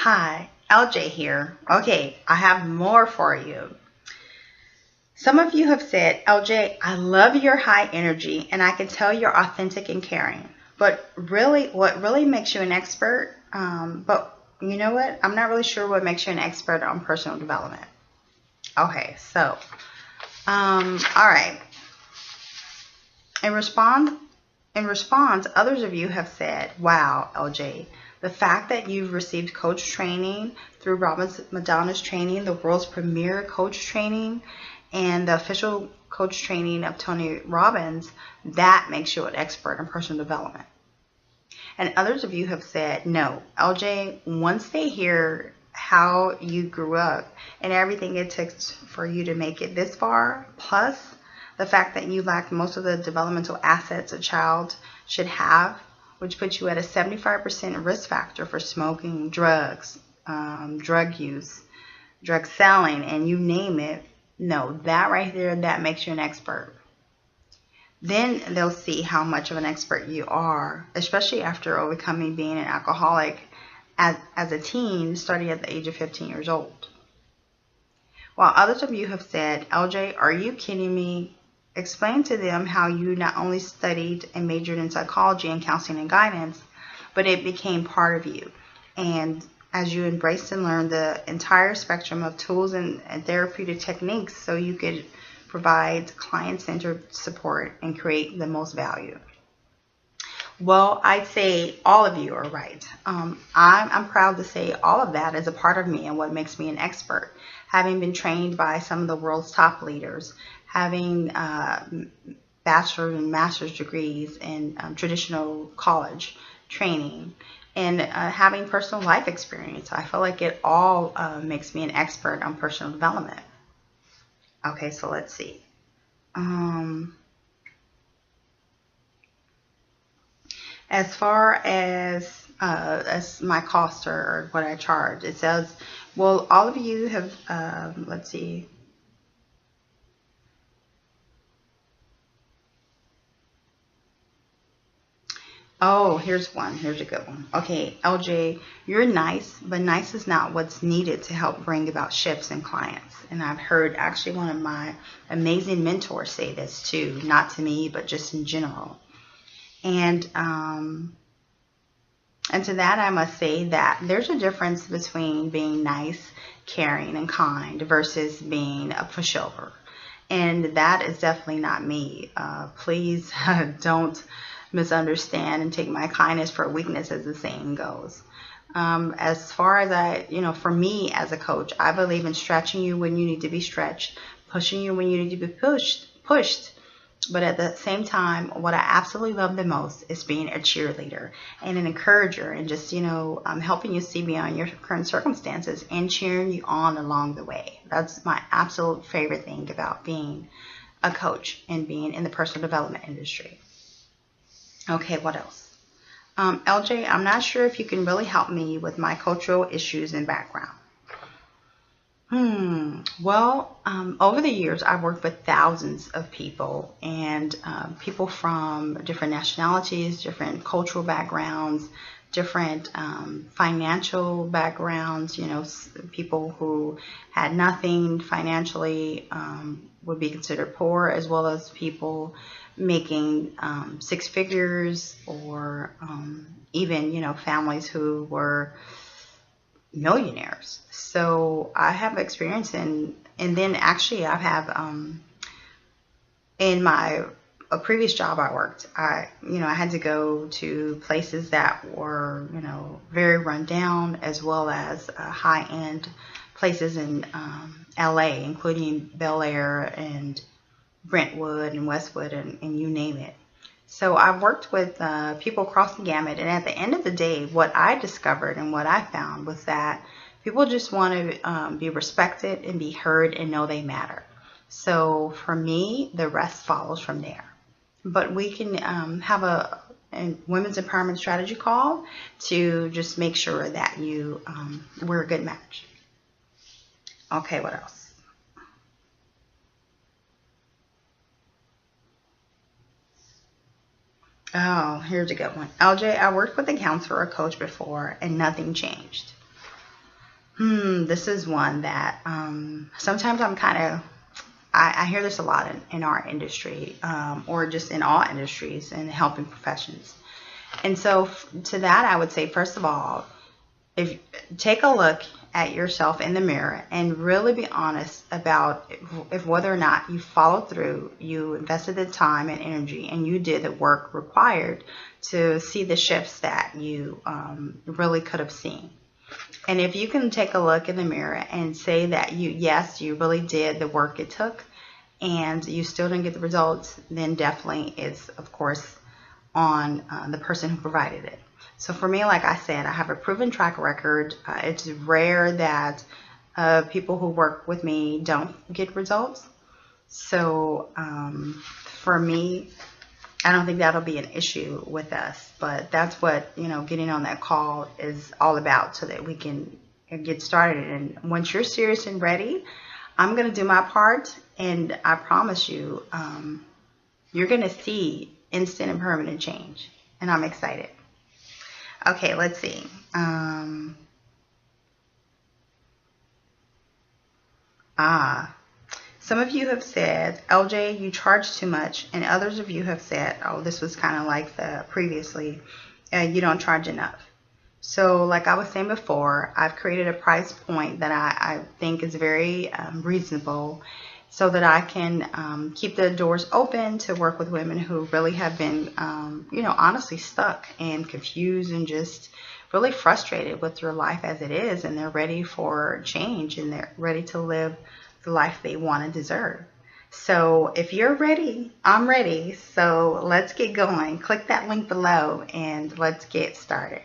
Hi, LJ here. Okay, I have more for you. Some of you have said, LJ, I love your high energy and I can tell you're authentic and caring. But really, what really makes you an expert, but you know what? I'm not really sure what makes you an expert on personal development. Okay, so, all right. In response, others of you have said, wow, LJ, the fact that you've received coach training through Robin Madonna's training, the world's premier coach training, and the official coach training of Tony Robbins, that makes you an expert in personal development. And others of you have said, no, LJ, once they hear how you grew up and everything it took for you to make it this far, plus the fact that you lacked most of the developmental assets a child should have, which puts you at a 75% risk factor for smoking, drugs, drug use, drug selling, and you name it. No, that right there, that makes you an expert. Then they'll see how much of an expert you are, especially after overcoming being an alcoholic as a teen, starting at the age of 15 years old. While others of you have said, LJ, are you kidding me? Explain to them how you not only studied and majored in psychology and counseling and guidance, but it became part of you. And as you embraced and learned the entire spectrum of tools and therapeutic techniques so you could provide client-centered support and create the most value. Well, I'd say all of you are right. I'm proud to say all of that is a part of me and what makes me an expert. Having been trained by some of the world's top leaders, having bachelor's and master's degrees in traditional college training, and having personal life experience, I feel like it all makes me an expert on personal development. Okay, so let's see. As far as my cost or what I charge, it says, well, all of you have, let's see. Oh, here's one. Here's a good one. Okay, LJ, you're nice, but nice is not what's needed to help bring about shifts in clients. And I've heard actually one of my amazing mentors say this too, not to me, but just in general. And to that, I must say that there's a difference between being nice, caring, and kind versus being a pushover. And that is definitely not me. Please don't misunderstand and take my kindness for weakness, as the saying goes. As far as for me as a coach, I believe in stretching you when you need to be stretched, pushing you when you need to be pushed. But at the same time, what I absolutely love the most is being a cheerleader and an encourager and just, helping you see beyond your current circumstances and cheering you on along the way. That's my absolute favorite thing about being a coach and being in the personal development industry. Okay, what else? LJ, I'm not sure if you can really help me with my cultural issues and background. Well, over the years, I've worked with thousands of people and people from different nationalities, different cultural backgrounds, different financial backgrounds, people who had nothing financially would be considered poor, as well as people making six figures or even, families who were millionaires. So I have experience and then actually I have in a previous job I worked, I had to go to places that were very run down, as well as high-end places in LA, including Bel Air and Brentwood and Westwood and you name it. So I've worked with people across the gamut, and at the end of the day, what I discovered and what I found was that people just want to be respected and be heard and know they matter. So for me, the rest follows from there. But we can have a women's empowerment strategy call to just make sure that we're a good match. Okay, what else? Oh, here's a good one. LJ, I worked with a counselor or coach before and nothing changed. This is one that sometimes I'm kind of, I hear this a lot in our industry, or just in all industries and helping professions. And so to that, I would say, first of all, if take a look at yourself in the mirror and really be honest about if whether or not you followed through, you invested the time and energy, and you did the work required to see the shifts that you really could have seen. And if you can take a look in the mirror and say that yes, you really did the work it took, and you still didn't get the results, then definitely it's, of course, on the person who provided it. So for me, like I said, I have a proven track record. It's rare that people who work with me don't get results. So for me, I don't think that'll be an issue with us. But that's what, getting on that call is all about, so that we can get started. And once you're serious and ready, I'm going to do my part. And I promise you, you're going to see instant and permanent change. And I'm excited. Okay, let's see. Some of you have said, LJ, you charge too much. And others of you have said, oh, this was kind of like the previously, you don't charge enough. So like I was saying before, I've created a price point that I think is very reasonable, so that I can keep the doors open to work with women who really have been, honestly stuck and confused and just really frustrated with their life as it is. And they're ready for change, and they're ready to live the life they want and deserve. So if you're ready, I'm ready. So let's get going. Click that link below and let's get started.